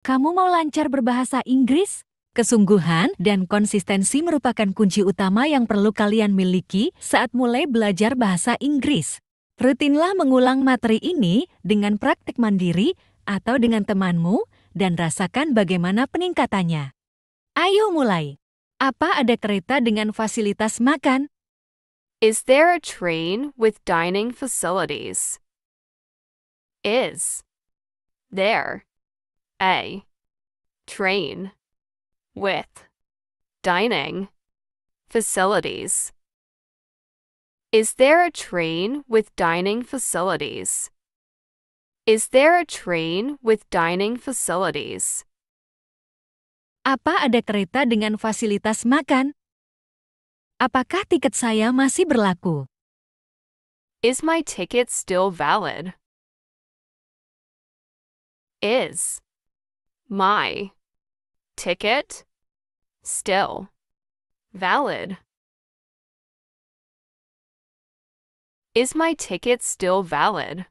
Kamu mau lancar berbahasa Inggris? Kesungguhan dan konsistensi merupakan kunci utama yang perlu kalian miliki saat mulai belajar bahasa Inggris. Rutinlah mengulang materi ini dengan praktik mandiri atau dengan temanmu dan rasakan bagaimana peningkatannya. Ayo mulai. Apa ada kereta dengan fasilitas makan? Is there a train with dining facilities? Is there a train with dining facilities? Is there a train with dining facilities? Is there a train with dining facilities? Apa ada kereta dengan fasilitas makan? Apakah tiket saya masih berlaku? Is my ticket still valid? Is my ticket still valid? Is my ticket still valid?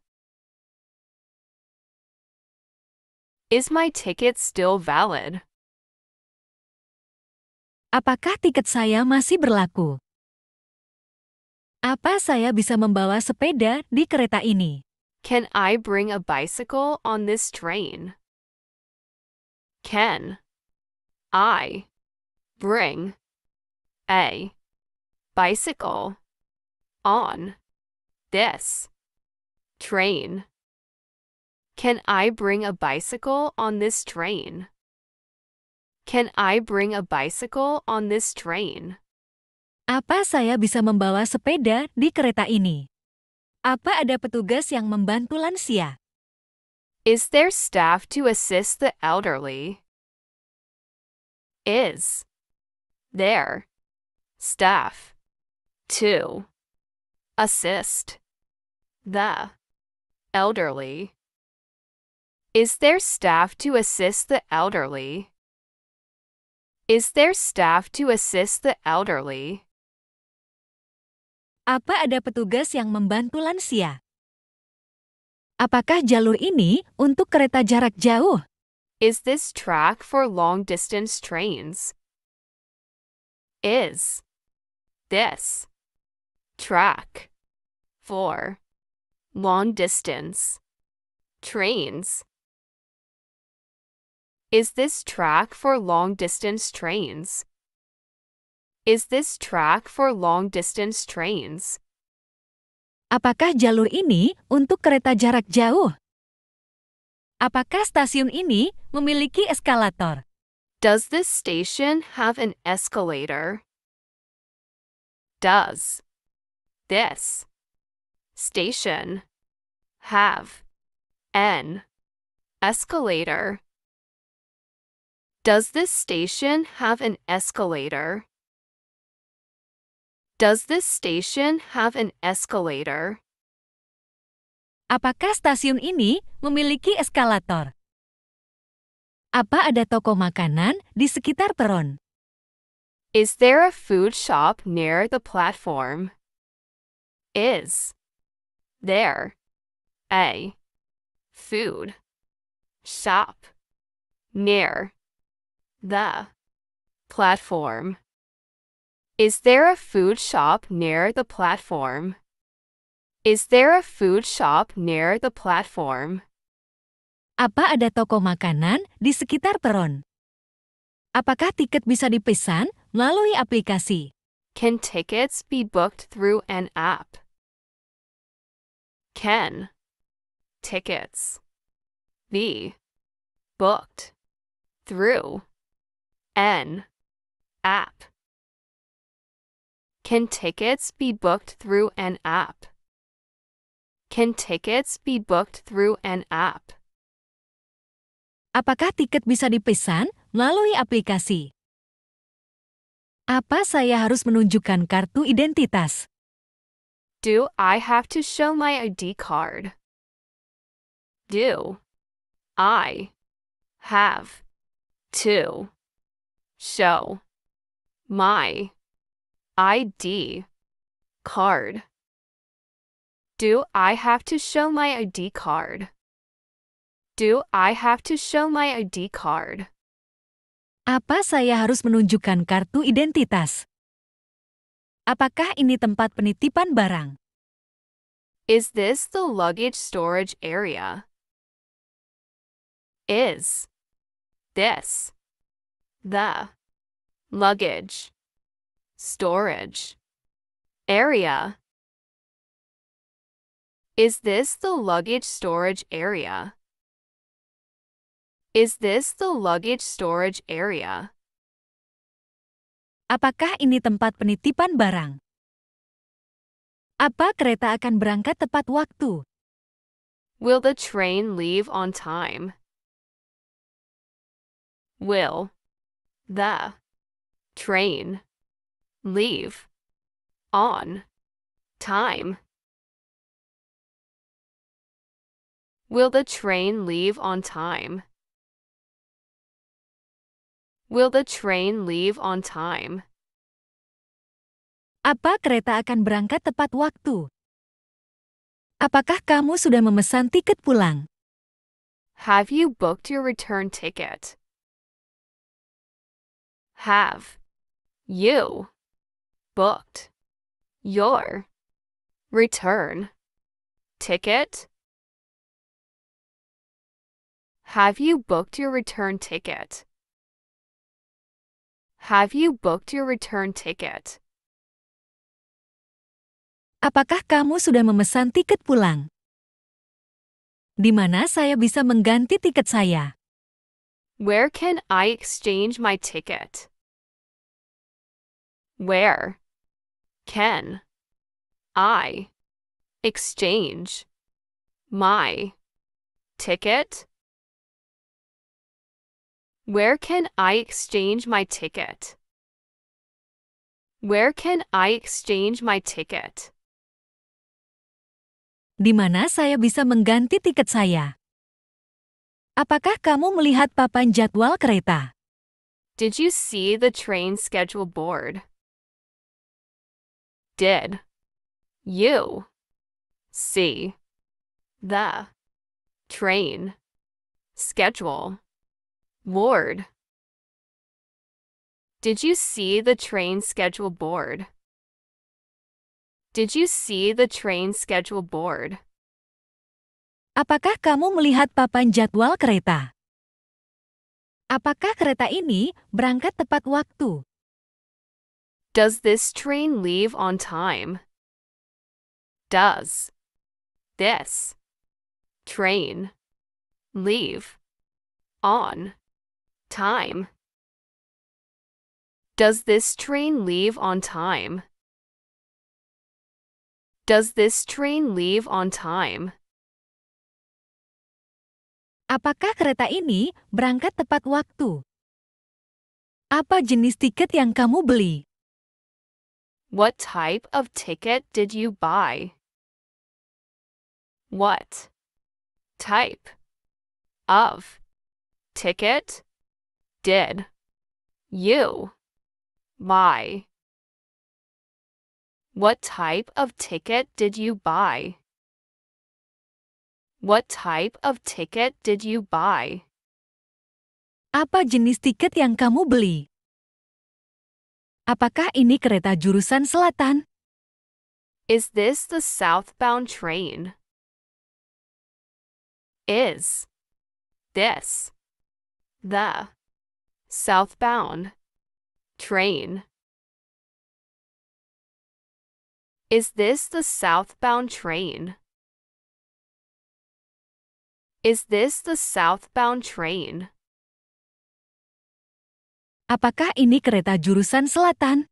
Is my ticket still valid? Apakah tiket saya masih berlaku? Apa saya bisa membawa sepeda di kereta ini? Can I bring a bicycle on this train? Can I bring a bicycle on this train? Can I bring a bicycle on this train? Can I bring a bicycle on this train? Apa saya bisa membawa sepeda di kereta ini? Apa ada petugas yang membantu lansia? Is there staff to assist the elderly? Is there staff to assist the elderly? Is there staff to assist the elderly? Is there staff to assist the elderly? Apa ada petugas yang membantu lansia? Apakah jalur ini untuk kereta jarak jauh? Is this track for long-distance trains? Is this track for long-distance trains? Is this track for long-distance trains? Is this track for long-distance trains? Apakah jalur ini untuk kereta jarak jauh? Apakah stasiun ini memiliki eskalator? Does this station have an escalator? Does this station have an escalator? Does this station have an escalator? Does this station have an escalator? Apakah stasiun ini memiliki eskalator? Apa ada toko makanan di sekitar peron? Is there a food shop near the platform? Is there a food shop near the platform? Is there a food shop near the platform? Is there a food shop near the platform? Apa ada toko makanan di sekitar peron? Apakah tiket bisa dipesan melalui aplikasi? Can tickets be booked through an app? Can tickets be booked through an app? Can tickets be booked through an app? Can tickets be booked through an app? Apakah tiket bisa dipesan melalui aplikasi? Apa saya harus menunjukkan kartu identitas? Do I have to show my ID card? Do I have to show my ID card? Do I have to show my ID card? Do I have to show my ID card? Apa saya harus menunjukkan kartu identitas? Apakah ini tempat penitipan barang? Is this the luggage storage area? Is this the luggage storage area? Is this the luggage storage area? Is this the luggage storage area? Apakah ini tempat penitipan barang? Apa kereta akan berangkat tepat waktu? Will the train leave on time? Will the train leave on time? Will the train leave on time? Will the train leave on time? Apa kereta akan berangkat tepat waktu? Apakah kamu sudah memesan tiket pulang? Have you booked your return ticket? Have you booked your return ticket? Have you booked your return ticket? Have you booked your return ticket? Apakah kamu sudah memesan tiket pulang? Di mana saya bisa mengganti tiket saya? Where can I exchange my ticket? Where can I exchange my ticket? Where can I exchange my ticket? Where can I exchange my ticket? Di mana saya bisa mengganti tiket saya? Apakah kamu melihat papan jadwal kereta? Did you see the train schedule board? Did you see the train schedule board? Did you see the train schedule board? Did you see the train schedule board? Apakah kamu melihat papan jadwal kereta? Apakah kereta ini berangkat tepat waktu? Does this train leave on time? Does this train leave on time? Does this train leave on time? Does this train leave on time? Apakah kereta ini berangkat tepat waktu? Apa jenis tiket yang kamu beli? What type of ticket did you buy? What type of ticket did you buy? What type of ticket did you buy? What type of ticket did you buy? Apa jenis tiket yang kamu beli? Apakah ini kereta jurusan selatan? Is this the southbound train? Is this the southbound train? Is this the southbound train? Is this the southbound train? Apakah ini kereta jurusan selatan?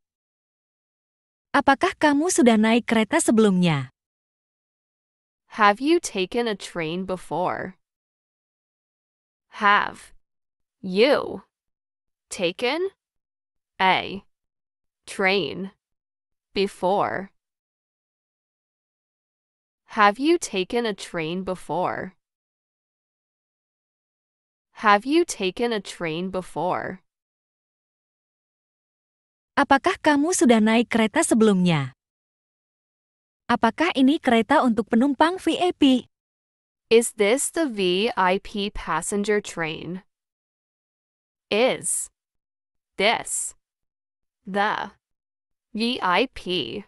Apakah kamu sudah naik kereta sebelumnya? Have you taken a train before? Have you taken a train before? Have you taken a train before? Have you taken a train before? Apakah kamu sudah naik kereta sebelumnya? Apakah ini kereta untuk penumpang VIP? Is this the VIP passenger train? Is this the VIP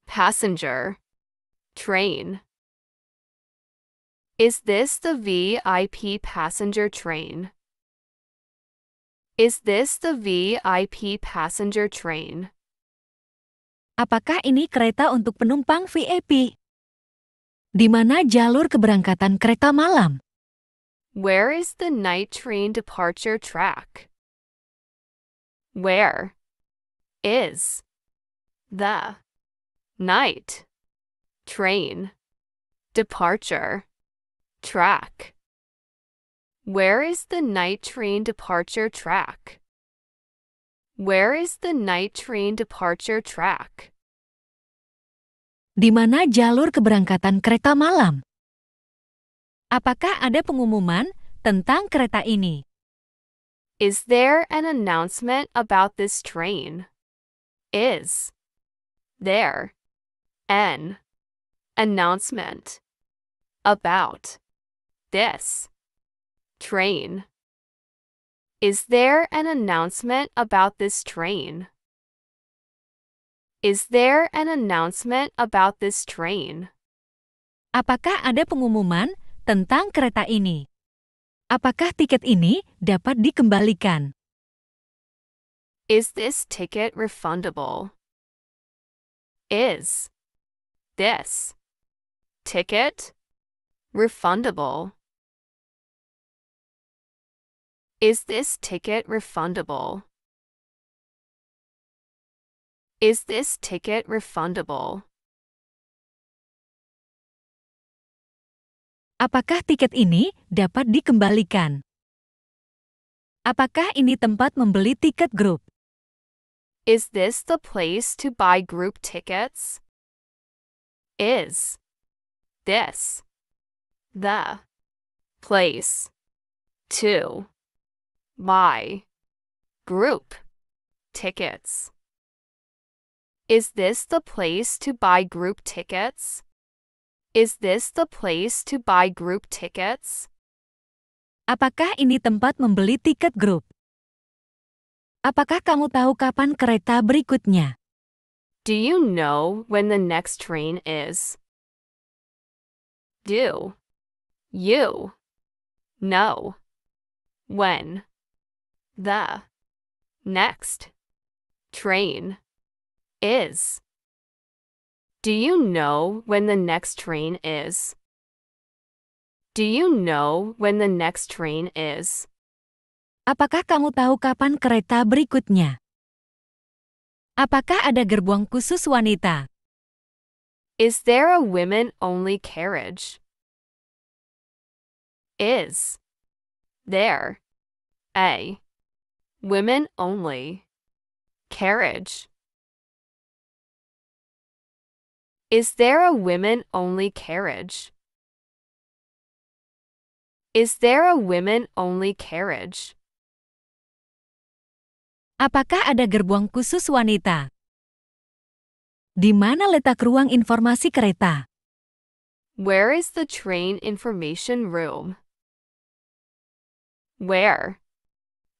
passenger train? Is this the VIP passenger train? Is this the VIP passenger train? Apakah ini kereta untuk penumpang VIP? Di mana jalur keberangkatan kereta malam? Where is the night train departure track? Where is the night train departure track? Where is the night train departure track? Where is the night train departure track? Di mana jalur keberangkatan kereta malam? Apakah ada pengumuman tentang kereta ini? Is there an announcement about this train? Is there an announcement about this train? Is there an announcement about this train? Is there an announcement about this train? Apakah ada pengumuman tentang kereta ini? Apakah tiket ini dapat dikembalikan? Is this ticket refundable? Is this ticket refundable? Is this ticket refundable? Is this ticket refundable? Apakah tiket ini dapat dikembalikan? Apakah ini tempat membeli tiket grup? Is this the place to buy group tickets? Is this the place to buy group tickets? Is this the place to buy group tickets? Is this the place to buy group tickets? Apakah ini tempat membeli tiket grup? Apakah kamu tahu kapan kereta berikutnya? Do you know when the next train is? Do you know when the next train is? Do you know when the next train is? Do you know when the next train is? Apakah kamu tahu kapan kereta berikutnya? Apakah ada gerbong khusus wanita? Is there a women-only carriage? Is there a women-only carriage? Is there a women-only carriage? Is there a women-only carriage? Apakah ada gerbong khusus wanita? Di mana letak ruang informasi kereta? Where is the train information room? Where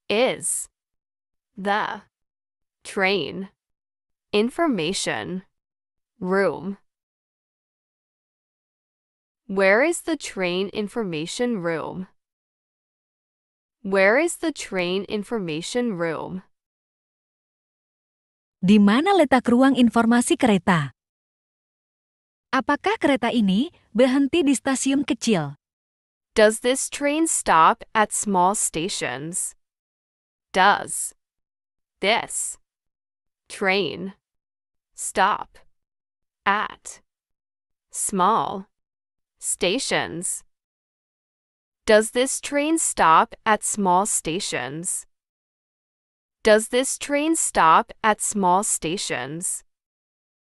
is the train information room? Where is the train information room? Where is the train information room? Di mana letak ruang informasi kereta? Apakah kereta ini berhenti di stasiun kecil? Does this train stop at small stations? Does this train stop at small stations? Does this train stop at small stations? Does this train stop at small stations?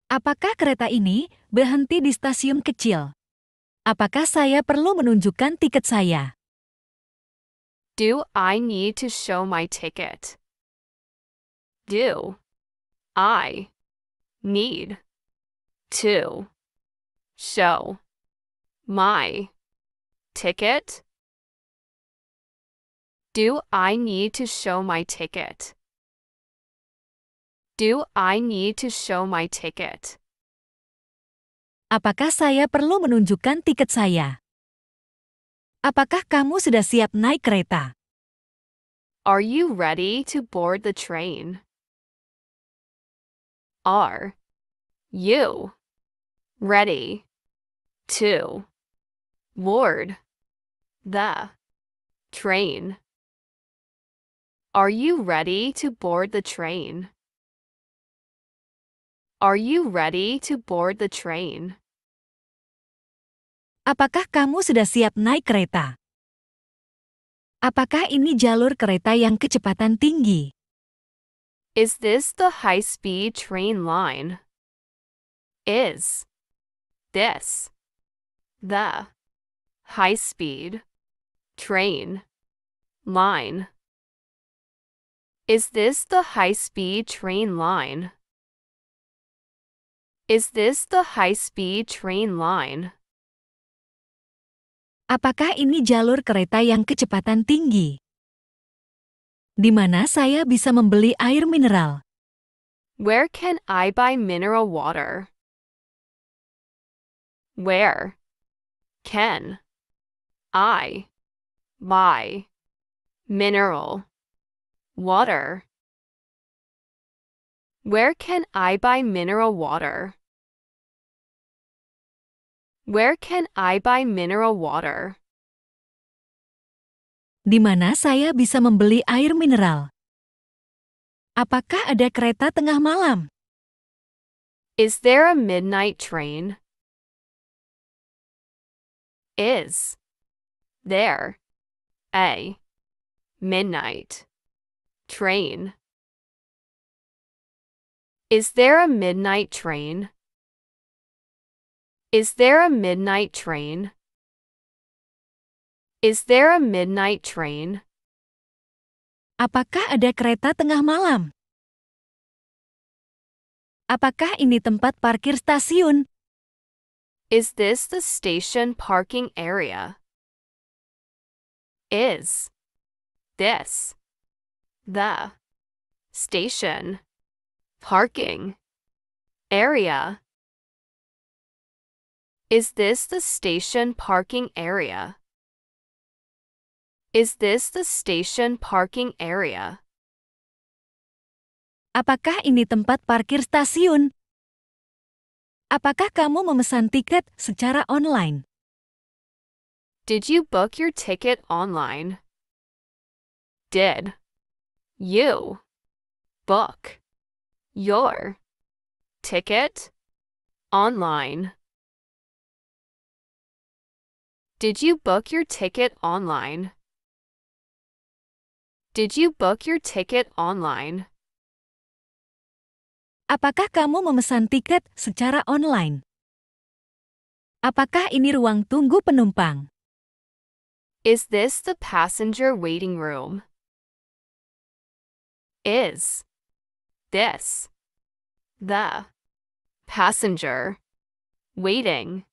Apakah kereta ini berhenti di stasiun kecil? Apakah saya perlu menunjukkan tiket saya? Do I need to show my ticket? Do I need to show my ticket? Do I need to show my ticket? Do I need to show my ticket? Apakah saya perlu menunjukkan tiket saya? Apakah kamu sudah siap naik kereta? Are you ready to board the train? Are you ready to board the train? Are you ready to board the train? Are you ready to board the train? Apakah kamu sudah siap naik kereta? Apakah ini jalur kereta yang kecepatan tinggi? Is this the high-speed train line? Is this the high-speed train line? Is this the high-speed train line? Is this the high-speed train line? Apakah ini jalur kereta yang kecepatan tinggi? Di mana saya bisa membeli air mineral? Where can I buy mineral water? Where can I buy mineral water? Where can I buy mineral water? Where can I buy mineral water? Di mana saya bisa membeli air mineral? Apakah ada kereta tengah malam? Is there a midnight train? Is there a midnight train? Is there a midnight train? Is there a midnight train? Is there a midnight train? Apakah ada kereta tengah malam? Apakah ini tempat parkir stasiun? Is this the station parking area? Is this the station parking area? Is this the station parking area? Is this the station parking area? Apakah ini tempat parkir stasiun? Apakah kamu memesan tiket secara online? Did you book your ticket online? Did you book your ticket online? Did you book your ticket online? Did you book your ticket online? Apakah kamu memesan tiket secara online? Apakah ini ruang tunggu penumpang? Is this the passenger waiting room? Is this the passenger waiting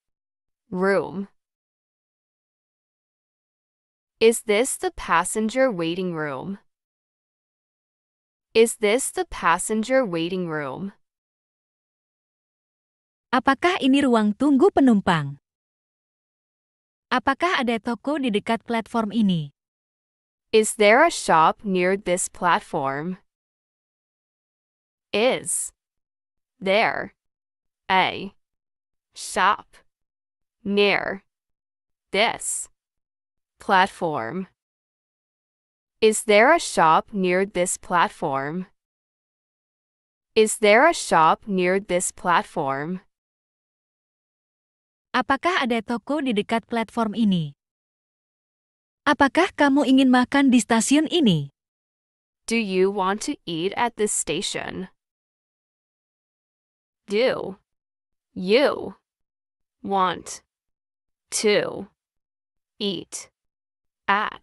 room? Is this the passenger waiting room? Is this the passenger waiting room? Apakah ini ruang tunggu penumpang? Apakah ada toko di dekat platform ini? Is there a shop near this platform? Is there a shop near this platform? Is there a shop near this platform? Is there a shop near this platform? Apakah ada toko di dekat platform ini? Apakah kamu ingin makan di stasiun ini? Do you want to eat at this station? Do you want to eat at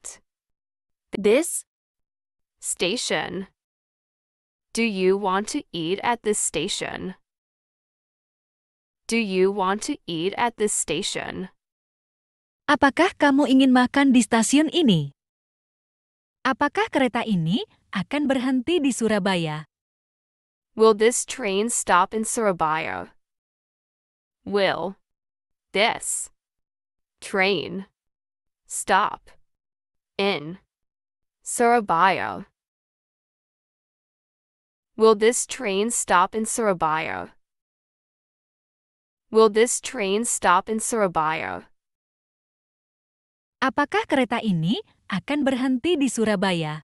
this station? Do you want to eat at this station? Do you want to eat at this station? Apakah kamu ingin makan di stasiun ini? Apakah kereta ini akan berhenti di Surabaya? Will this train stop in Surabaya? Will this train stop in Surabaya? Will this train stop in Surabaya? Will this train stop in Surabaya? Apakah kereta ini akan berhenti di Surabaya?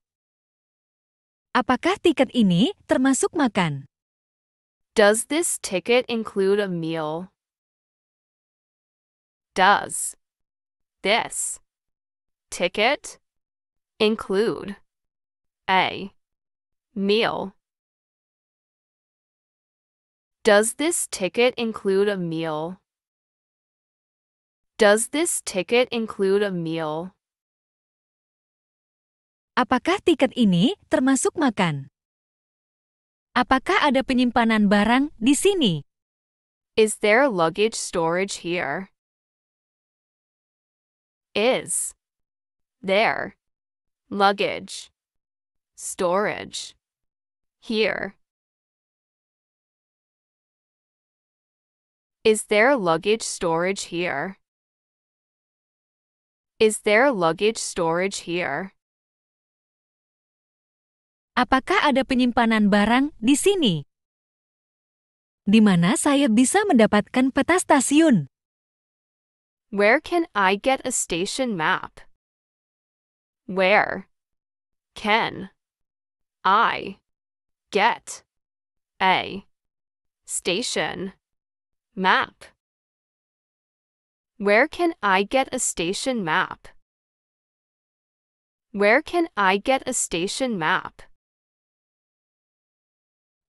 Apakah tiket ini termasuk makan? Does this ticket include a meal? Does this ticket include a meal? Does this ticket include a meal? Does this ticket include a meal? Apakah tiket ini termasuk makan? Apakah ada penyimpanan barang di sini? Is there luggage storage here? Is there luggage storage here? Is there luggage storage here? Is there luggage storage here? Apakah ada penyimpanan barang di sini? Di mana saya bisa mendapatkan peta stasiun? Where can I get a station map? Where can I get a station map? Where can I get a station map? Where can I get a station map?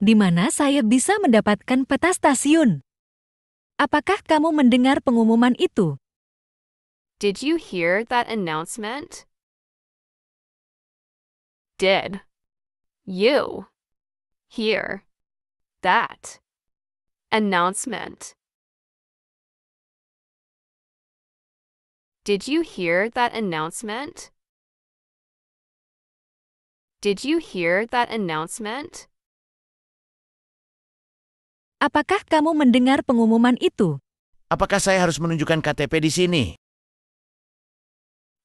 Di mana saya bisa mendapatkan peta stasiun? Apakah kamu mendengar pengumuman itu? Did you hear that announcement? Did you hear that announcement? Did you hear that announcement? Did you hear that announcement? Apakah kamu mendengar pengumuman itu? Apakah saya harus menunjukkan KTP di sini?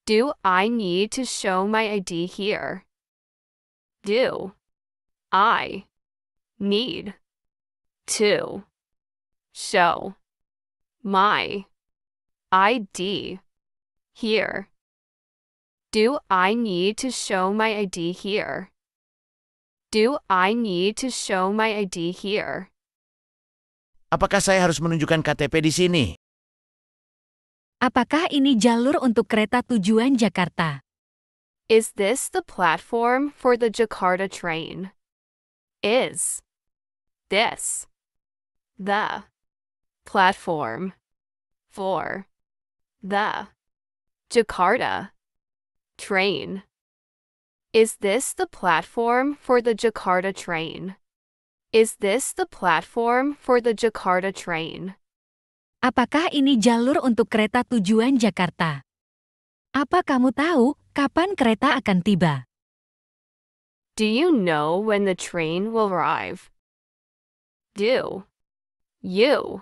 Do I need to show my ID here? Do I need to show my ID here? Do I need to show my ID here? Do I need to show my ID here? Apakah saya harus menunjukkan KTP di sini? Apakah ini jalur untuk kereta tujuan Jakarta? Is this the platform for the Jakarta train? Is this the platform for the Jakarta train? Is this the platform for the Jakarta train? Is this the platform for the Jakarta train? Apakah ini jalur untuk kereta tujuan Jakarta? Apa kamu tahu kapan kereta akan tiba? Do you know when the train will arrive? Do you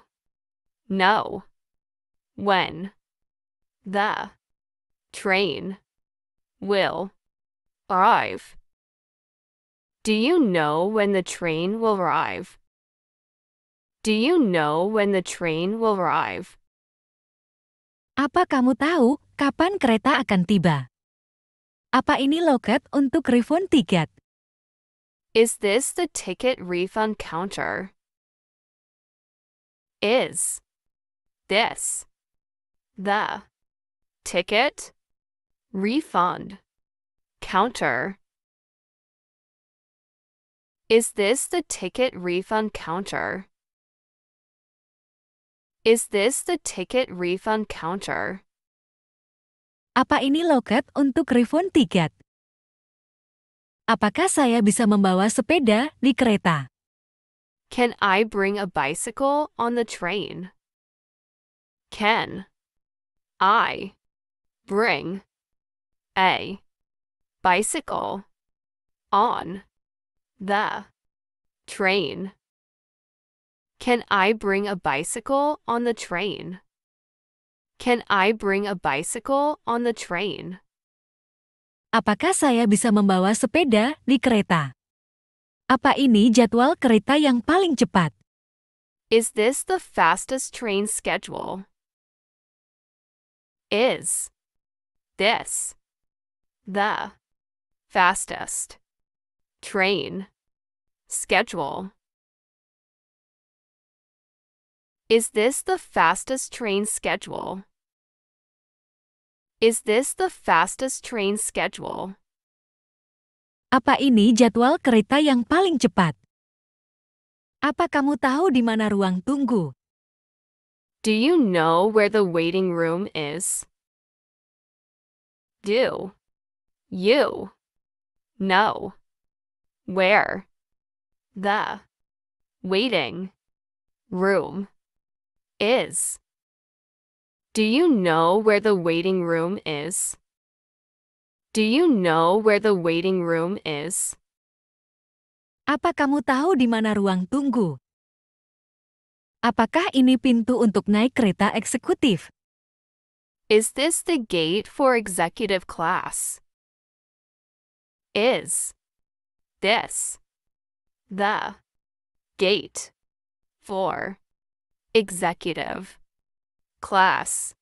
know when the train will arrive? Do you know when the train will arrive? Do you know when the train will arrive? Apa kamu tahu kapan kereta akan tiba? Apa ini loket untuk refund tiket? Is this the ticket refund counter? Is this the ticket refund counter? Is this the ticket refund counter? Is this the ticket refund counter? Apa ini loket untuk refund tiket? Apakah saya bisa membawa sepeda di kereta? Can I bring a bicycle on the train? Can I bring a bicycle on the train? Can I bring a bicycle on the train? Can I bring a bicycle on the train? Apakah saya bisa membawa sepeda di kereta? Apa ini jadwal kereta yang paling cepat? Is this the fastest train schedule? Is this the fastest train schedule? Is this the fastest train schedule? Is this the fastest train schedule? Apa ini jadwal kereta yang paling cepat? Apa kamu tahu di mana ruang tunggu? Do you know where the waiting room is? Do you know where the waiting room is? Do you know where the waiting room is? Do you know where the waiting room is? Apa kamu tahu di mana ruang tunggu? Apakah ini pintu untuk naik kereta eksekutif? Is this the gate for executive class? Is this the gate for executive class?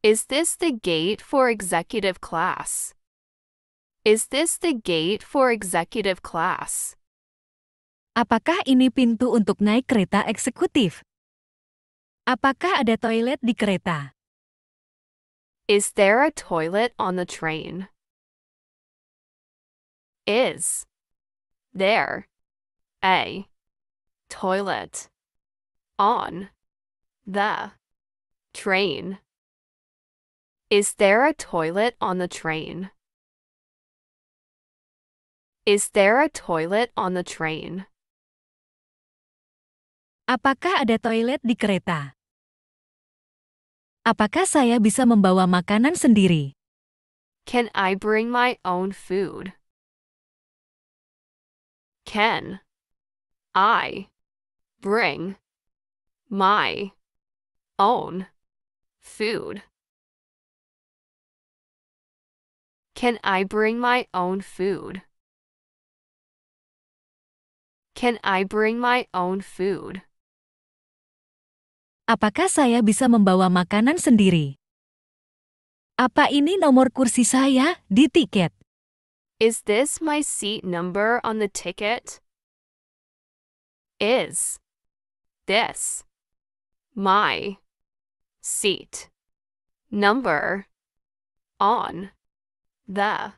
Is this the gate for executive class? Is this the gate for executive class? Apakah ini pintu untuk naik kereta eksekutif? Apakah ada toilet di kereta? Is there a toilet on the train? Is there a toilet on the train? Is there a toilet on the train? Is there a toilet on the train? Apakah ada toilet di kereta? Apakah saya bisa membawa makanan sendiri? Can I bring my own food? Can I bring my own food? Can I bring my own food? Can I bring my own food? Apakah saya bisa membawa makanan sendiri? Apa ini nomor kursi saya di tiket? Is this my seat number on the ticket? Is this my seat number on the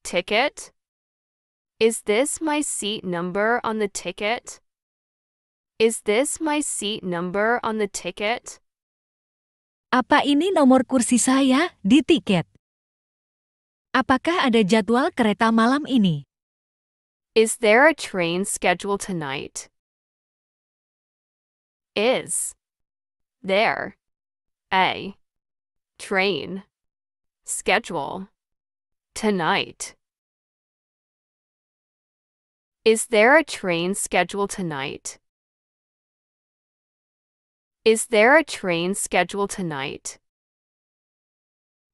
ticket? Is this my seat number on the ticket? Is this my seat number on the ticket? Apa ini nomor kursi saya di tiket? Apakah ada jadwal kereta malam ini? Is there a train schedule tonight? Is there a train schedule tonight? Is there a train schedule tonight? Is there a train schedule tonight?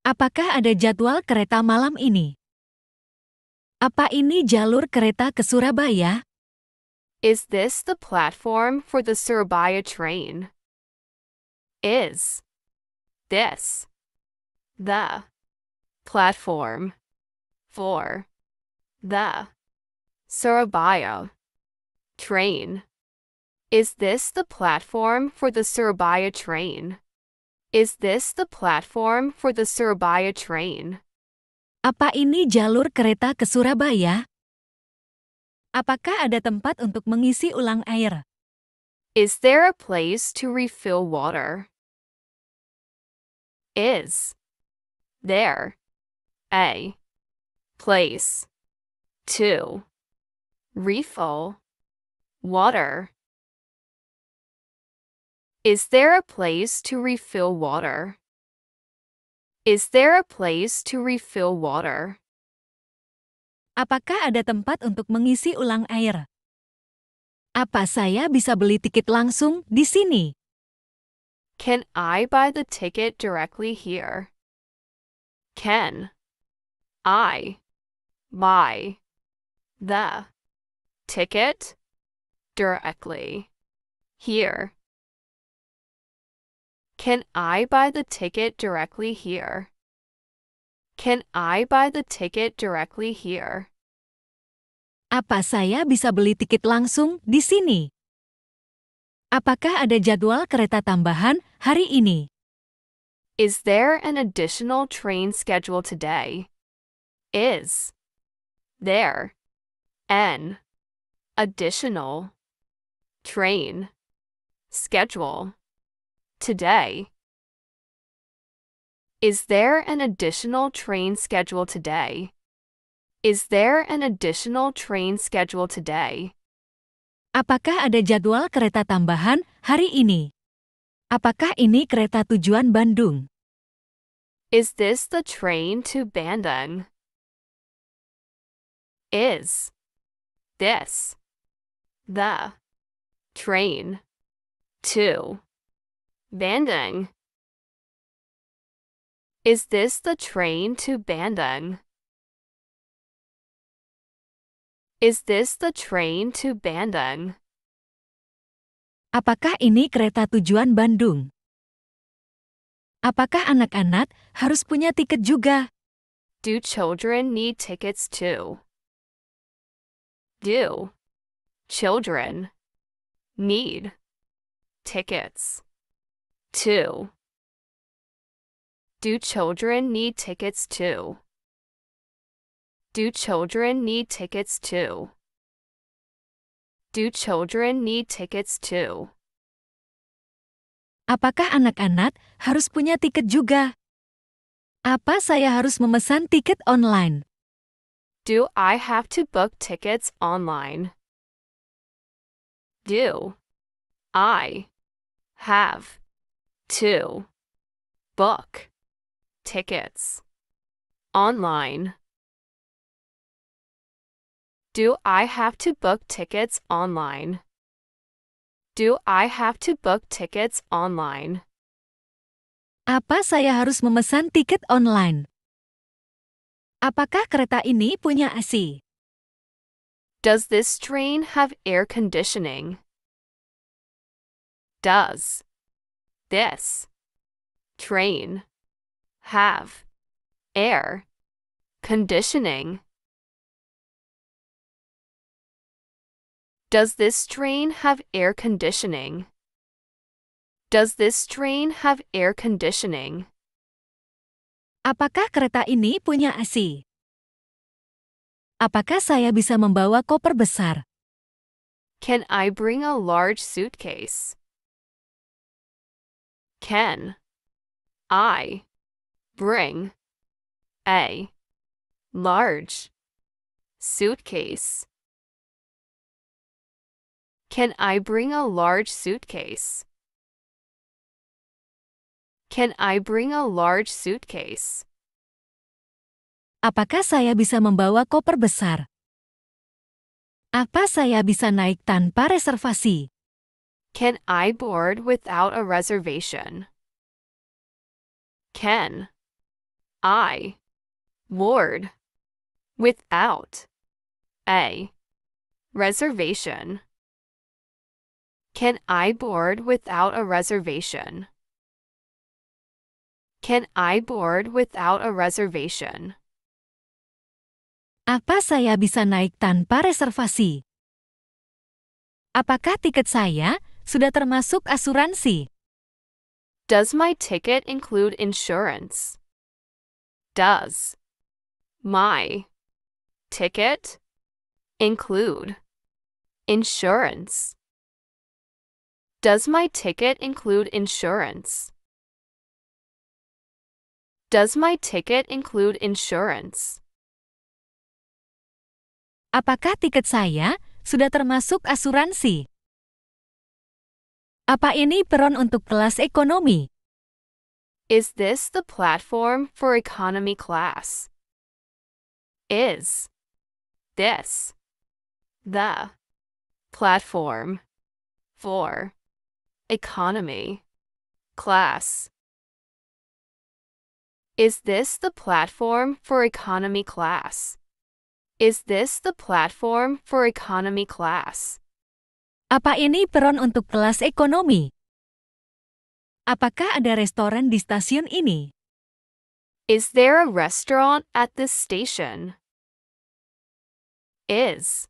Apakah ada jadwal kereta malam ini? Apa ini jalur kereta ke Surabaya? Is this the platform for the Surabaya train? Is this the platform for the Surabaya train? Is this the platform for the Surabaya train? Is this the platform for the Surabaya train? Apa ini jalur kereta ke Surabaya? Apakah ada tempat untuk mengisi ulang air? Is there a place to refill water? Is there a place to refill water? Is there a place to refill water? Is there a place to refill water? Apakah ada tempat untuk mengisi ulang air? Apa saya bisa beli tiket langsung di sini? Can I buy the ticket directly here? Can I buy the ticket directly here? Can I buy the ticket directly here? Can I buy the ticket directly here? Apa saya bisa beli tiket langsung di sini? Apakah ada jadwal kereta tambahan hari ini? Is there an additional train schedule today? Is there an additional train schedule today? Is there an additional train schedule today? Is there an additional train schedule today? Apakah ada jadwal kereta tambahan hari ini? Apakah ini kereta tujuan Bandung? Is this the train to Bandung? Is this the train to Bandung? Is this the train to Bandung? Is this the train to Bandung? Apakah ini kereta tujuan Bandung? Apakah anak-anak harus punya tiket juga? Do children need tickets too? Do children need tickets too? Do children need tickets too? Do children need tickets too? Do children need tickets too? Apakah anak-anak harus punya tiket juga? Apa saya harus memesan tiket online? Do I have to book tickets online? Do I have to book tickets online? Do I have to book tickets online? Do I have to book tickets online? Apa saya harus memesan tiket online? Apakah kereta ini punya AC? Does this train have air conditioning? Does this train have air conditioning? Does this train have air conditioning? Does this train have air conditioning? Apakah kereta ini punya AC? Apakah saya bisa membawa koper besar? Can I bring a large suitcase? Can I bring a large suitcase? Can I bring a large suitcase? Can I bring a large suitcase? Apakah saya bisa membawa koper besar? Apa saya bisa naik tanpa reservasi? Can I board without a reservation? Can I board without a reservation? Can I board without a reservation? Can I board without a reservation? Apa saya bisa naik tanpa reservasi? Apakah tiket saya sudah termasuk asuransi? Does my ticket include insurance? Does my ticket include insurance? Does my ticket include insurance? Does my ticket include insurance? Apakah tiket saya sudah termasuk asuransi? Apa ini peron untuk kelas ekonomi? Is this the platform for economy class? Is this the platform for economy class? Is this the platform for economy class? Is this the platform for economy class? Apa ini peron untuk kelas ekonomi? Apakah ada restoran di stasiun ini? Is there a restaurant at this station? Is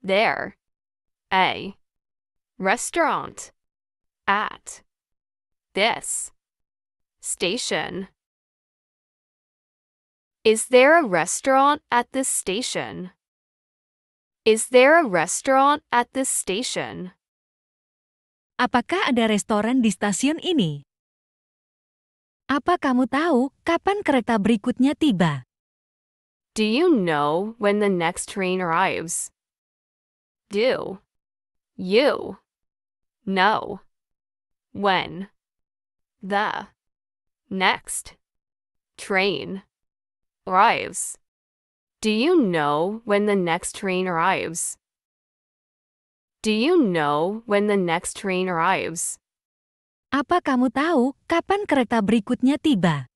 there a restaurant at this station? Is there a restaurant at this station? Is there a restaurant at this station? Apakah ada restoran di stasiun ini? Apa kamu tahu kapan kereta berikutnya tiba? Do you know when the next train arrives? Do you know when the next train arrives? Do you know when the next train arrives? Do you know when the next train arrives? Apa kamu tahu kapan kereta berikutnya tiba?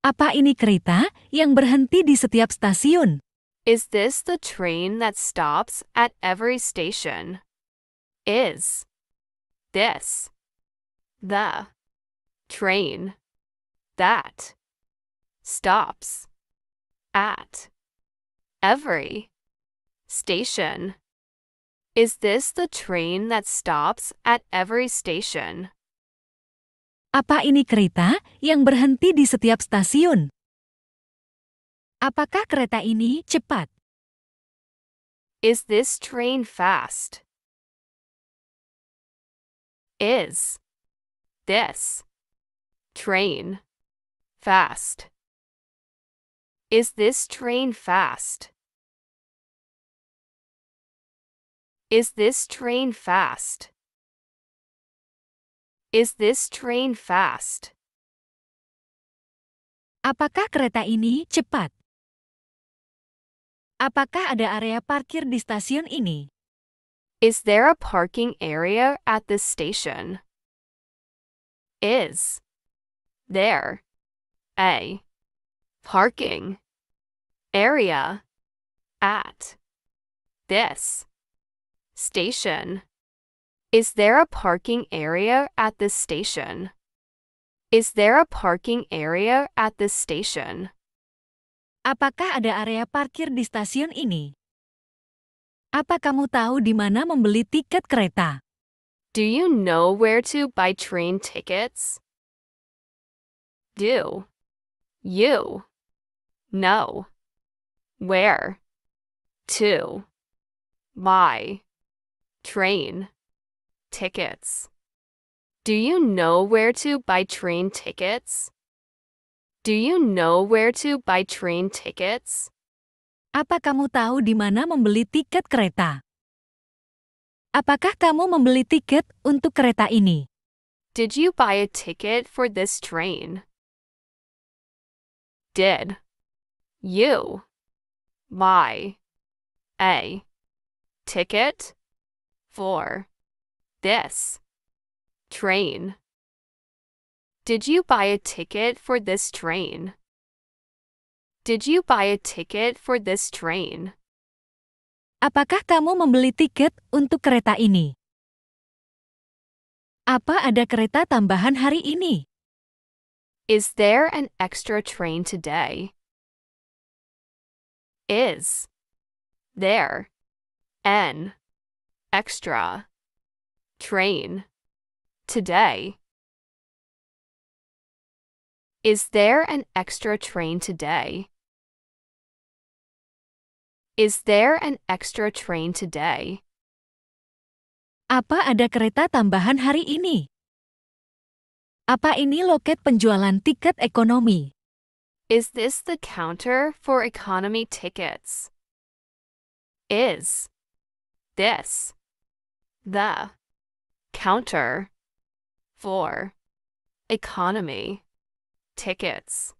Apa ini kereta yang berhenti di setiap stasiun? Is this the train that stops at every station? Is this the train that stops at every station? Is this the train that stops at every station? Apa ini kereta yang berhenti di setiap stasiun? Apakah kereta ini cepat? Is this train fast? Is this train fast? Is this train fast? Is this train fast? Is this train fast? Apakah kereta ini cepat? Apakah ada area parkir di stasiun ini? Is there a parking area at this station? Is there a parking area at this station? Is there a parking area at this station? Is there a parking area at this station? Apakah ada area parkir di stasiun ini? Apa kamu tahu di mana membeli tiket kereta? Do you know where to buy train tickets? Do you know where to buy train tickets? Do you know where to buy train tickets? Do you know where to buy train tickets? Apa kamu tahu di mana membeli tiket kereta? Apakah kamu membeli tiket untuk kereta ini? Did you buy a ticket for this train? Did you buy a ticket for this train? Did you buy a ticket for this train? Did you buy a ticket for this train? Apakah kamu membeli tiket untuk kereta ini? Apa ada kereta tambahan hari ini? Is there an extra train today? Is there an extra train today? Is there an extra train today? Is there an extra train today? Apa ada kereta tambahan hari ini? Apa ini loket penjualan tiket ekonomi? Is this the counter for economy tickets? Is this the counter for economy tickets?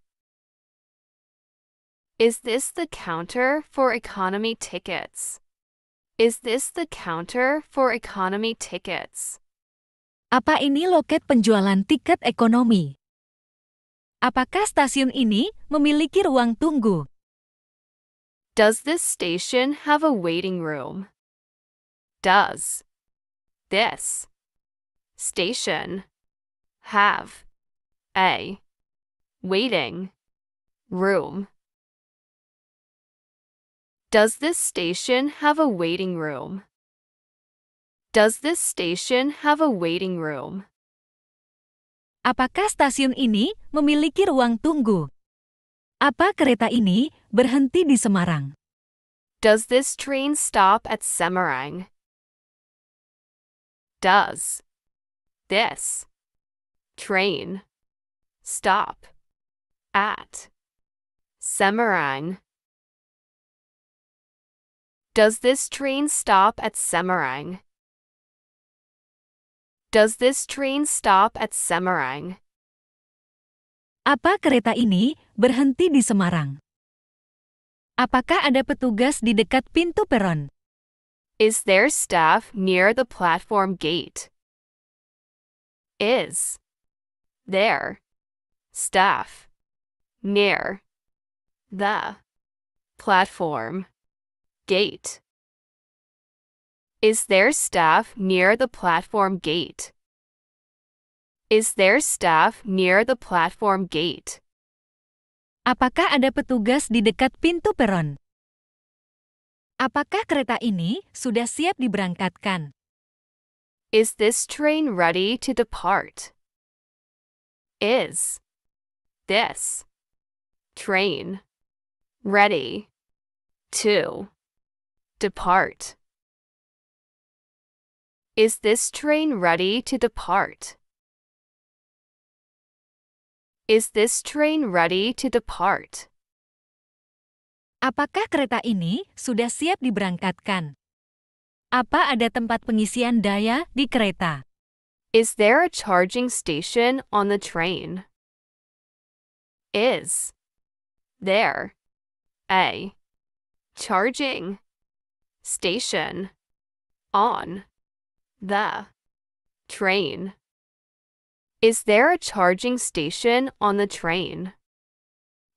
Is this the counter for economy tickets? Is this the counter for economy tickets? Apa ini loket penjualan tiket ekonomi? Apakah stasiun ini memiliki ruang tunggu? Does this station have a waiting room? Does this station have a waiting room? Does this station have a waiting room? Does this station have a waiting room? Apakah stasiun ini memiliki ruang tunggu? Apa kereta ini berhenti di Semarang? Does this train stop at Semarang? Does this train stop at Semarang? Does this train stop at Semarang? Does this train stop at Semarang? Apa kereta ini berhenti di Semarang? Apakah ada petugas di dekat pintu peron? Is there staff near the platform gate? Is there staff near the platform gate? Is there staff near the platform gate? Is there staff near the platform gate? Apakah ada petugas di dekat pintu peron? Apakah kereta ini sudah siap diberangkatkan? Is this train ready to depart? Is this train ready to depart? Is this train ready to depart? Is this train ready to depart? Apakah kereta ini sudah siap diberangkatkan? Apa ada tempat pengisian daya di kereta? Is there a charging station on the train? Is there a charging station on the train? Is there a charging station on the train?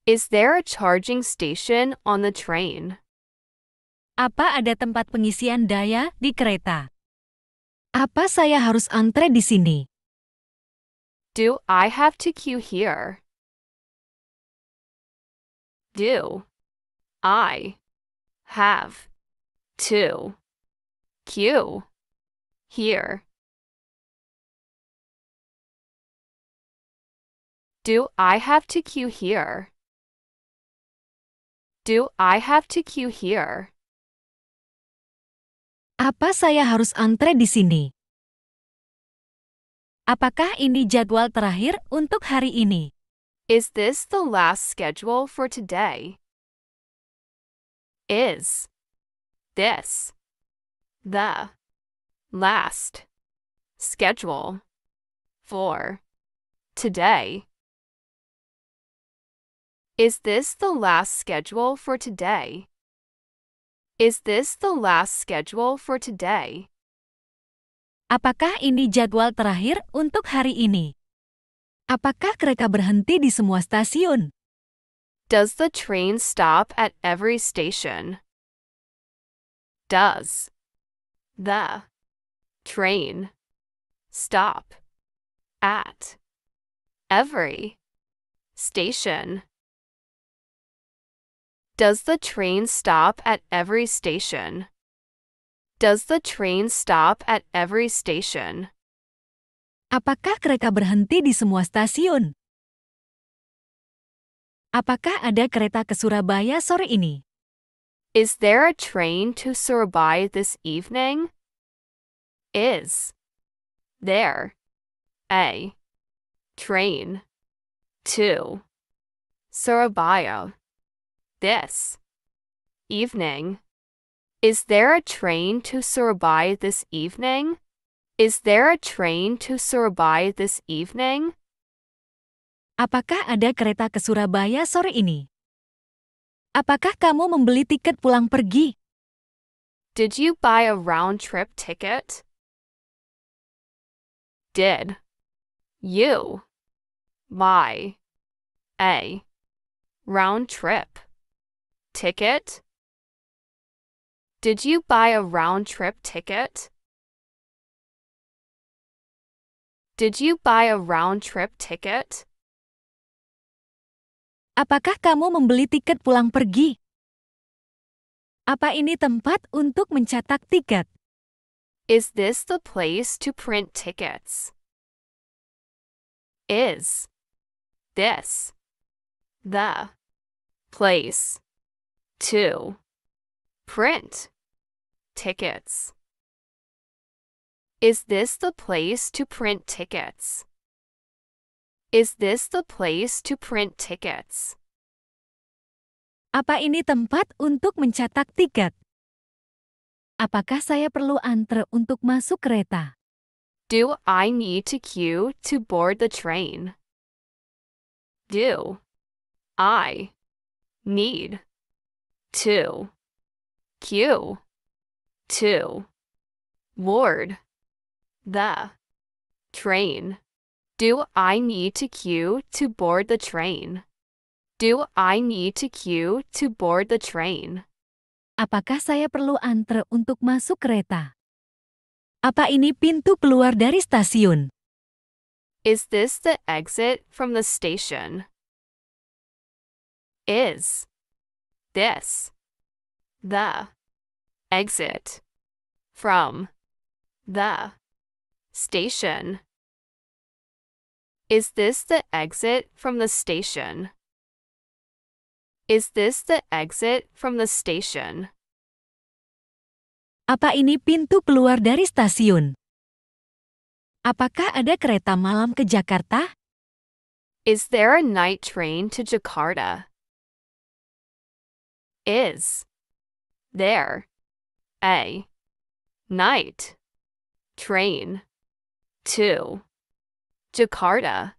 Is there a charging station on the train? Apa ada tempat pengisian daya di kereta? Apa saya harus antre di sini? Do I have to queue here? Do I have to queue here? Do I have to queue here? Do I have to queue here? Apa saya harus antre di sini? Apakah ini jadwal terakhir untuk hari ini? Is this the last schedule for today? Is this the last schedule for today? Is this the last schedule for today? Is this the last schedule for today? Apakah ini jadwal terakhir untuk hari ini? Apakah kereta berhenti di semua stasiun? Does the train stop at every station? Does the train stop at every station? Does the train stop at every station? Does the train stop at every station? Apakah kereta berhenti di semua stasiun? Apakah ada kereta ke Surabaya sore ini? Is there a train to Surabaya this evening? Is there a train to Surabaya this evening? Is there a train to Surabaya this evening? Is there a train to Surabaya this evening? Apakah ada kereta ke Surabaya sore ini? Apakah kamu membeli tiket pulang pergi? Did you buy a round-trip ticket? Did you buy a round-trip ticket? Did you buy a round-trip ticket? Did you buy a round-trip ticket? Apakah kamu membeli tiket pulang pergi? Apa ini tempat untuk mencetak tiket? Is this the place to print tickets? Is this the place to print tickets? Is this the place to print tickets? Is this the place to print tickets? Apa ini tempat untuk mencetak tiket? Apakah saya perlu antre untuk masuk kereta? Do I need to queue to board the train? Do I need to queue to board the train? Do I need to queue to board the train? Do I need to queue to board the train? Apakah saya perlu antre untuk masuk kereta? Apa ini pintu keluar dari stasiun? Is this the exit from the station? Is this the exit from the station? Is this the exit from the station? Is this the exit from the station? Apa ini pintu keluar dari stasiun? Apakah ada kereta malam ke Jakarta? Is there a night train to Jakarta? Is there a night train to Jakarta?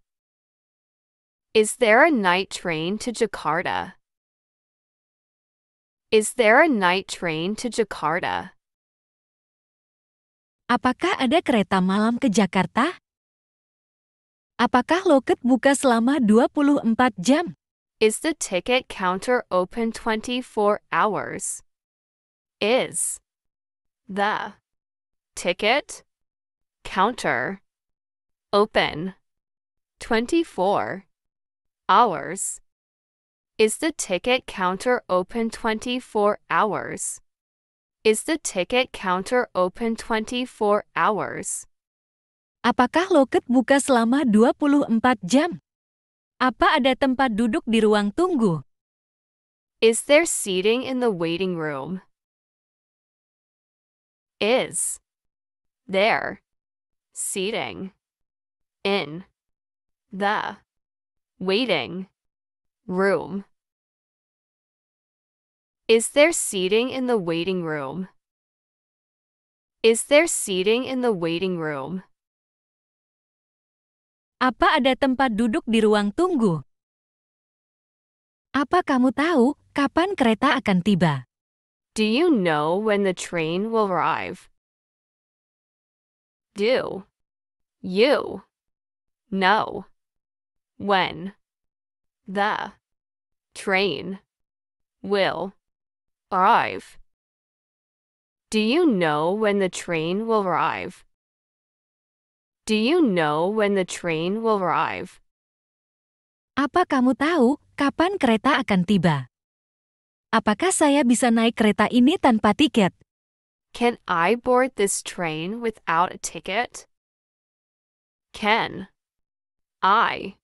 Is there a night train to Jakarta? Is there a night train to Jakarta? Apakah ada kereta malam ke Jakarta? Apakah loket buka selama 24 jam? Is the ticket counter open 24 hours? Is the ticket counter open 24 hours? Is the ticket counter open 24 hours? Is the ticket counter open 24 hours? Apakah loket buka selama 24 jam? Apa ada tempat duduk di ruang tunggu? Is there seating in the waiting room? Is there seating in the waiting room? Is there seating in the waiting room? Is there seating in the waiting room? Apa ada tempat duduk di ruang tunggu? Apa kamu tahu kapan kereta akan tiba? Do you know when the train will arrive? Do you know when the train will arrive? Do you know when the train will arrive? Do you know when the train will arrive? Apa kamu tahu kapan kereta akan tiba? Apakah saya bisa naik kereta ini tanpa tiket? Can I board this train without a ticket? Can I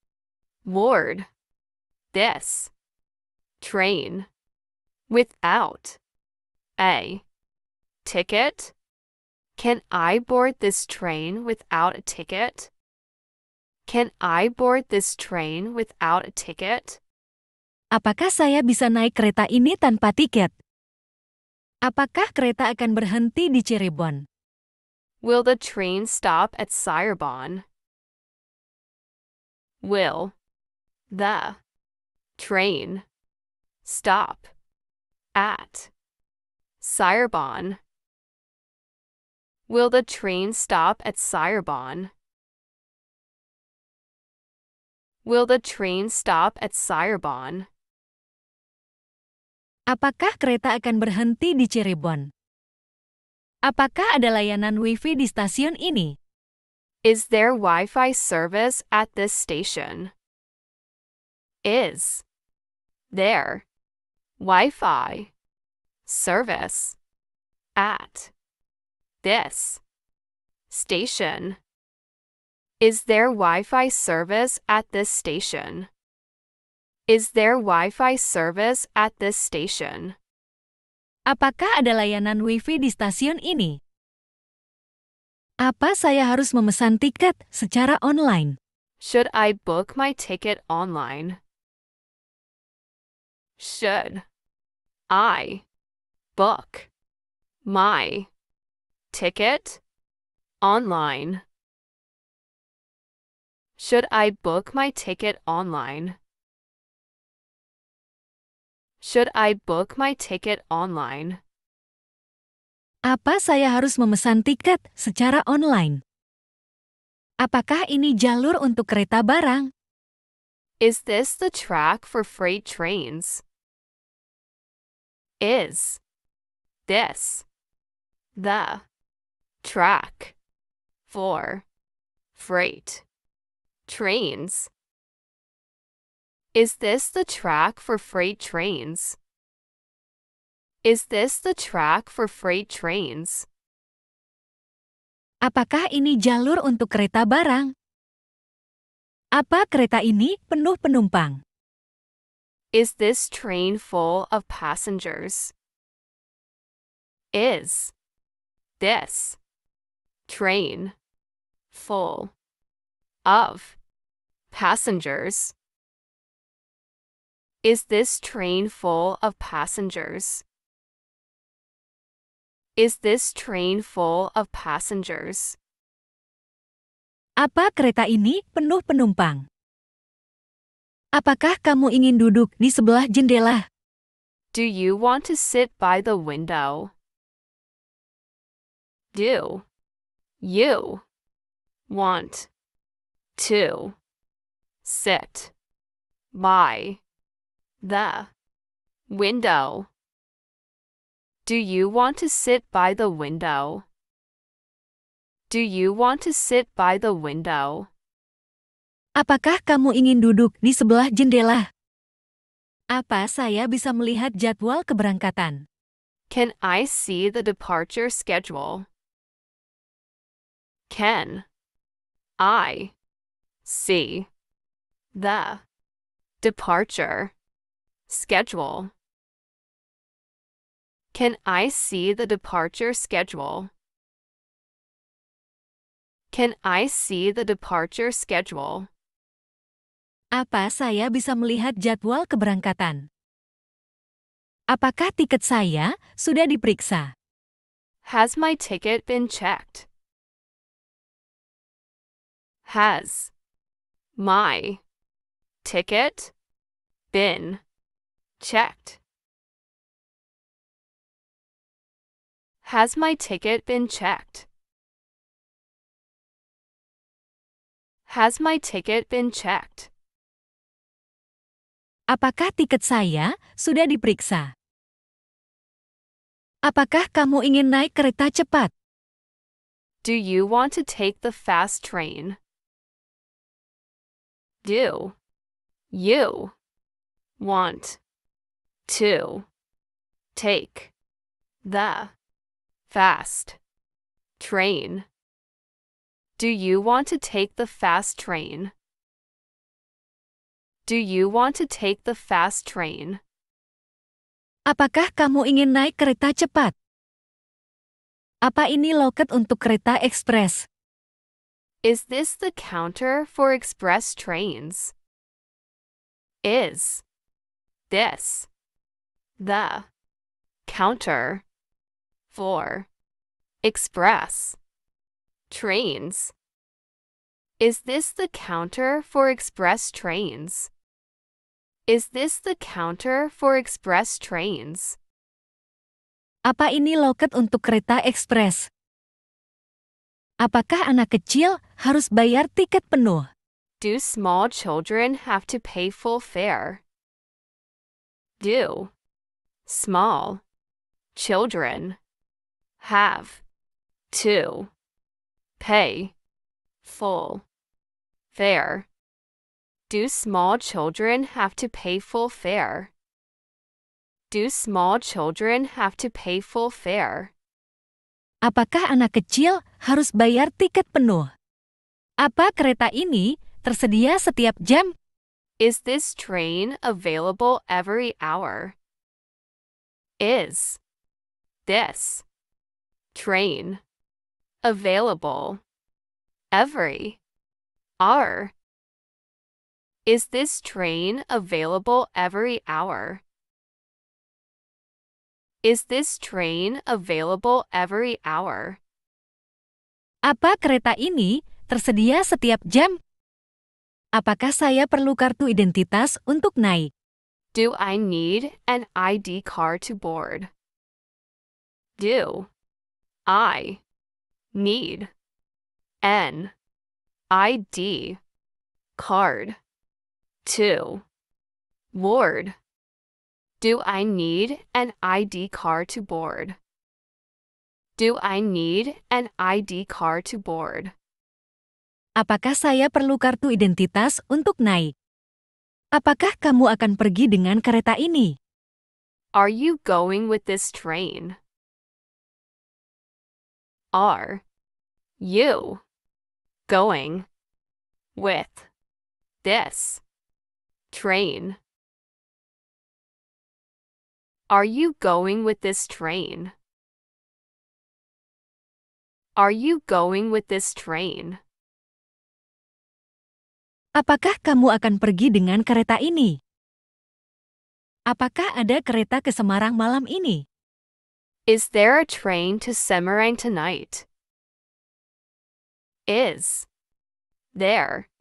board this train without a ticket? Can I board this train without a ticket? Can I board this train without a ticket? Apakah saya bisa naik kereta ini tanpa tiket? Apakah kereta akan berhenti di Cirebon? Will the train stop at Cirebon? Will The train stop at Cirebon? Will the train stop at Cirebon? Will the train stop at Cirebon? Apakah kereta akan berhenti di Cirebon? Apakah ada layanan Wi-Fi di stasiun ini? Is there Wi-Fi service at this station? Is there Wi-Fi service at this station? Is there Wi-Fi service at this station? Is there Wi-Fi service at this station? Apakah ada layanan Wi-Fi di stasiun ini? Apa saya harus memesan tiket secara online? Should I book my ticket online? Should I book my ticket online? Should I book my ticket online? Should I book my ticket online? Apa saya harus memesan tiket secara online? Apakah ini jalur untuk kereta barang? Is this the track for freight trains? Is this the track for freight trains? Is this the track for freight trains? Is this the track for freight trains? Apakah ini jalur untuk kereta barang? Apa kereta ini penuh penumpang? Is this train full of passengers? Is this train full of passengers? Is this train full of passengers? Is this train full of passengers? Apa kereta ini penuh penumpang? Apakah kamu ingin duduk di sebelah jendela? Do you want to sit by the window? Do you want to sit by the window? Do you want to sit by the window? Do you want to sit by the window? Apakah kamu ingin duduk di sebelah jendela? Apa saya bisa melihat jadwal keberangkatan? Can I see the departure schedule? Can I see the departure schedule? Can I see the departure schedule? Can I see the departure schedule? Apa saya bisa melihat jadwal keberangkatan? Apakah tiket saya sudah diperiksa? Has my ticket been checked? Has my ticket been checked? Has my ticket been checked? Has my ticket been checked? Apakah tiket saya sudah diperiksa? Apakah kamu ingin naik kereta cepat? Do you want to take the fast train? Do you want to take the fast train? Do you want to take the fast train? Do you want to take the fast train? Apakah kamu ingin naik kereta cepat? Apa ini loket untuk kereta ekspres? Is this the counter for express trains? Is this the counter for express trains? Is this the counter for express trains? Is this the counter for express trains? Apa ini loket untuk kereta ekspres? Apakah anak kecil harus bayar tiket penuh? Do small children have to pay full fare? Do small children have to pay full fare? Do small children have to pay full fare? Do small children have to pay full fare? Apakah anak kecil harus bayar tiket penuh? Apa kereta ini tersedia setiap jam? Is this train available every hour? Is this train available every hour? Is this train available every hour? Is this train available every hour? Apa kereta ini tersedia setiap jam? Apakah saya perlu kartu identitas untuk naik? Do I need an ID card to board? Do I need an ID card to board? Do I need an ID card to board? Do I need an ID card to board? Apakah saya perlu kartu identitas untuk naik? Apakah kamu akan pergi dengan kereta ini? Are you going with this train? Are you going with this train? Are you going with this train? Are you going with this train? Apakah kamu akan pergi dengan kereta ini? Apakah ada kereta ke Semarang malam ini? Is there a train to Semarang tonight? Is there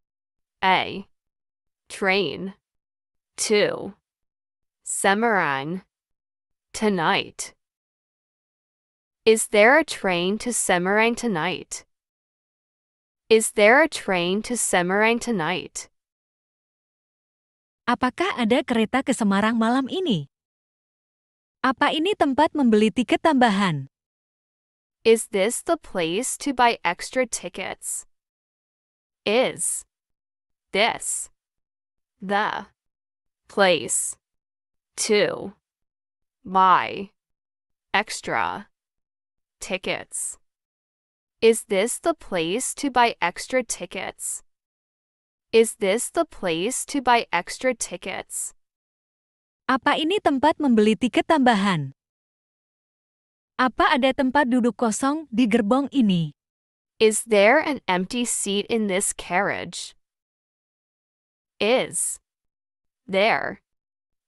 a train to Semarang tonight? Is there a train to Semarang tonight? Is there a train to Semarang tonight? Apakah ada kereta ke Semarang malam ini? Apa ini tempat membeli tiket tambahan? Is this the place to buy extra tickets? Is this the place to buy extra tickets? Is this the place to buy extra tickets? Is this the place to buy extra tickets? Apa ini tempat membeli tiket tambahan? Apa ada tempat duduk kosong di gerbong ini? Is there an empty seat in this carriage? Is there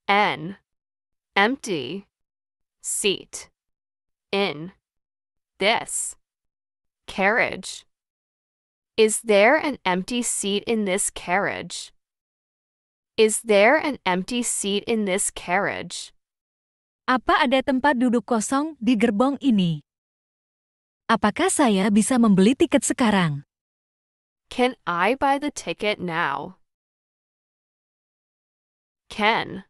an empty seat in this carriage? Is there an empty seat in this carriage? Is there an empty seat in this carriage? Apa ada tempat duduk kosong di gerbong ini? Apakah saya bisa membeli tiket sekarang? Can I buy the ticket now? Can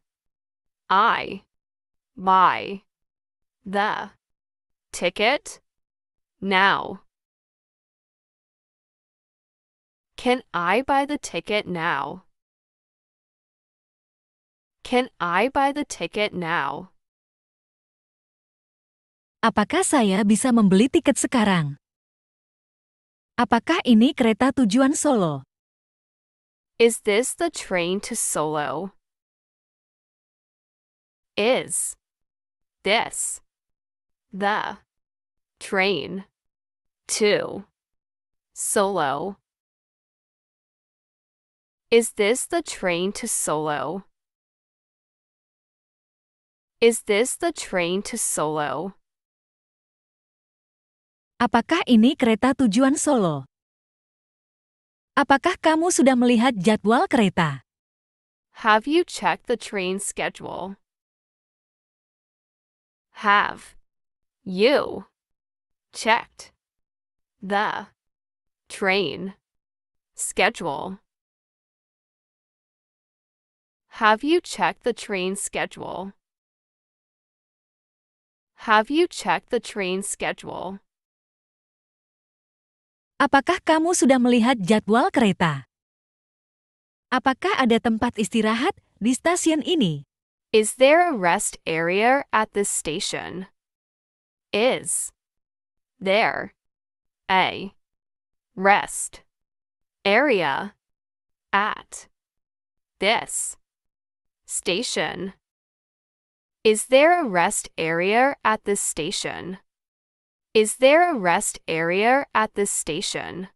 I buy the ticket now? Can I buy the ticket now? Can I buy the ticket now? Apakah saya bisa membeli tiket sekarang? Apakah ini kereta tujuan Solo? Is this the train to Solo? Is this the train to Solo? Is this the train to Solo? Is this the train to Solo? Apakah ini kereta tujuan Solo? Apakah kamu sudah melihat jadwal kereta? Have you checked the train schedule? Have you checked the train schedule? Have you checked the train schedule? Have you checked the train schedule? Apakah kamu sudah melihat jadwal kereta? Apakah ada tempat istirahat di stasiun ini? Is there a rest area at this station? Is there a rest area at this station? Is there a rest area at this station? Is there a rest area at this station?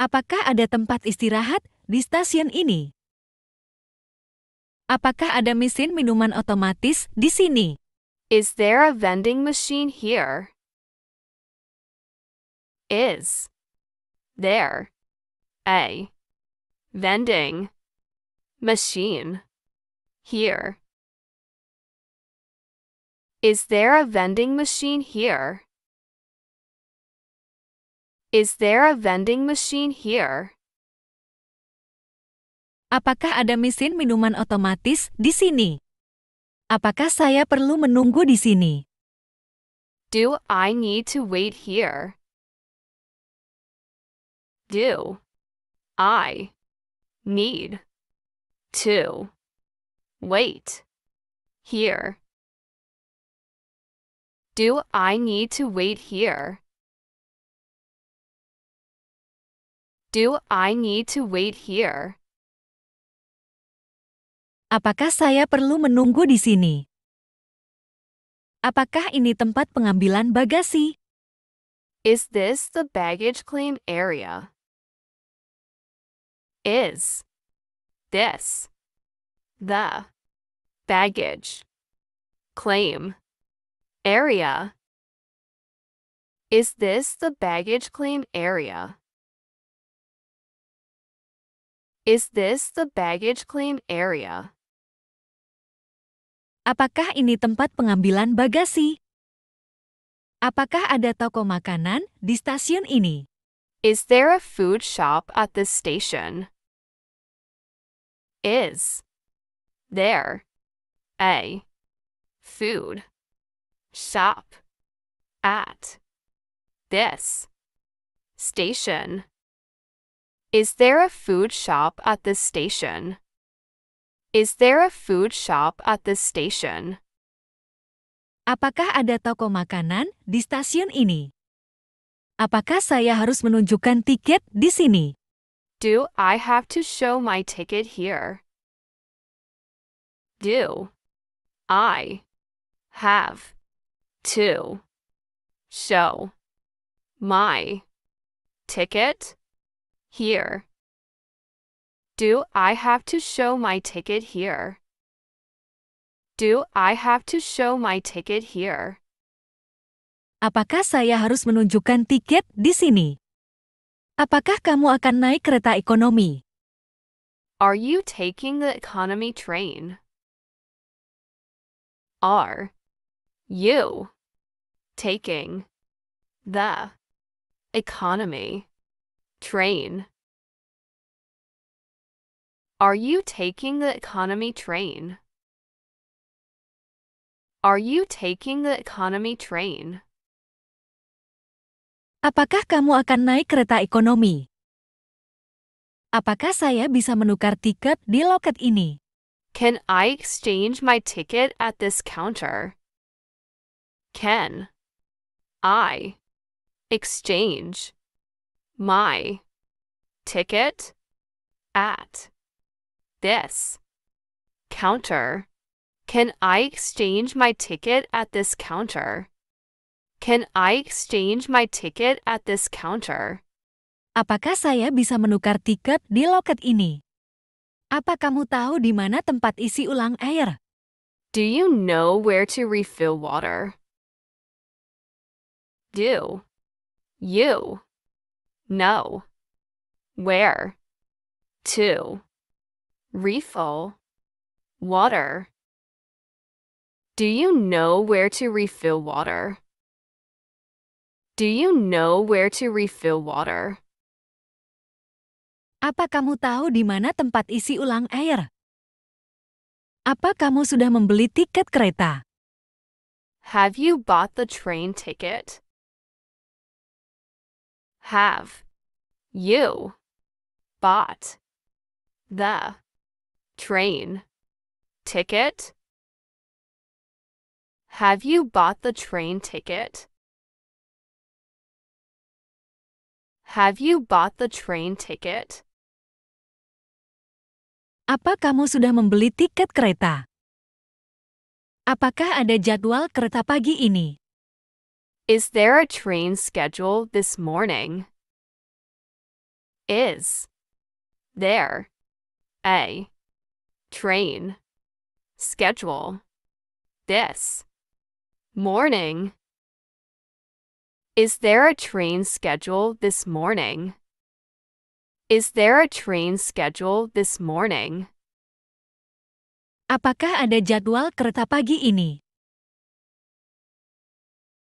Apakah ada tempat istirahat di stasiun ini? Apakah ada mesin minuman otomatis di sini? Is there a vending machine here? Is there a vending machine here? Is there a vending machine here? Is there a vending machine here? Apakah ada mesin minuman otomatis di sini? Apakah saya perlu menunggu di sini? Do I need to wait here? Do I need to wait here? Do I need to wait here? Do I need to wait here? Apakah saya perlu menunggu di sini? Apakah ini tempat pengambilan bagasi? Is this the baggage claim area? Is this the baggage claim area? Is this the baggage claim area? Is this the baggage claim area? Apakah ini tempat pengambilan bagasi? Apakah ada toko makanan di stasiun ini? Is there a food shop at this station? Is there a food shop at this station? Is there a food shop at this station? Is there a food shop at this station? Apakah ada toko makanan di stasiun ini? Apakah saya harus menunjukkan tiket di sini? Do I have to show my ticket here? Do I have to show my ticket here? Do I have to show my ticket here? Do I have to show my ticket here? Apakah saya harus menunjukkan tiket di sini? Apakah kamu akan naik kereta ekonomi? Are you taking the economy train? Are you taking the economy train? Are you taking the economy train? Are you taking the economy train? Apakah kamu akan naik kereta ekonomi? Apakah saya bisa menukar tiket di loket ini? Can I exchange my ticket at this counter? Can I exchange my ticket at this counter? Can I exchange my ticket at this counter? Can I exchange my ticket at this counter? Apakah saya bisa menukar tiket di loket ini? Apa kamu tahu di mana tempat isi ulang air? Do you know where to refill water? Do you know where to Refill. Water. Do you know where to refill water? Do you know where to refill water? Apa kamu tahu di mana tempat isi ulang air? Apa kamu sudah membeli tiket kereta? Have you bought the train ticket? Have you bought the train ticket? Have you bought the train ticket? Have you bought the train ticket? Apa kamu sudah membeli tiket kereta? Apakah ada jadwal kereta pagi ini? Is there a train schedule this morning? Is there a train schedule this morning? Is there a train schedule this morning? Is there a train schedule this morning? Apakah ada jadwal kereta pagi ini?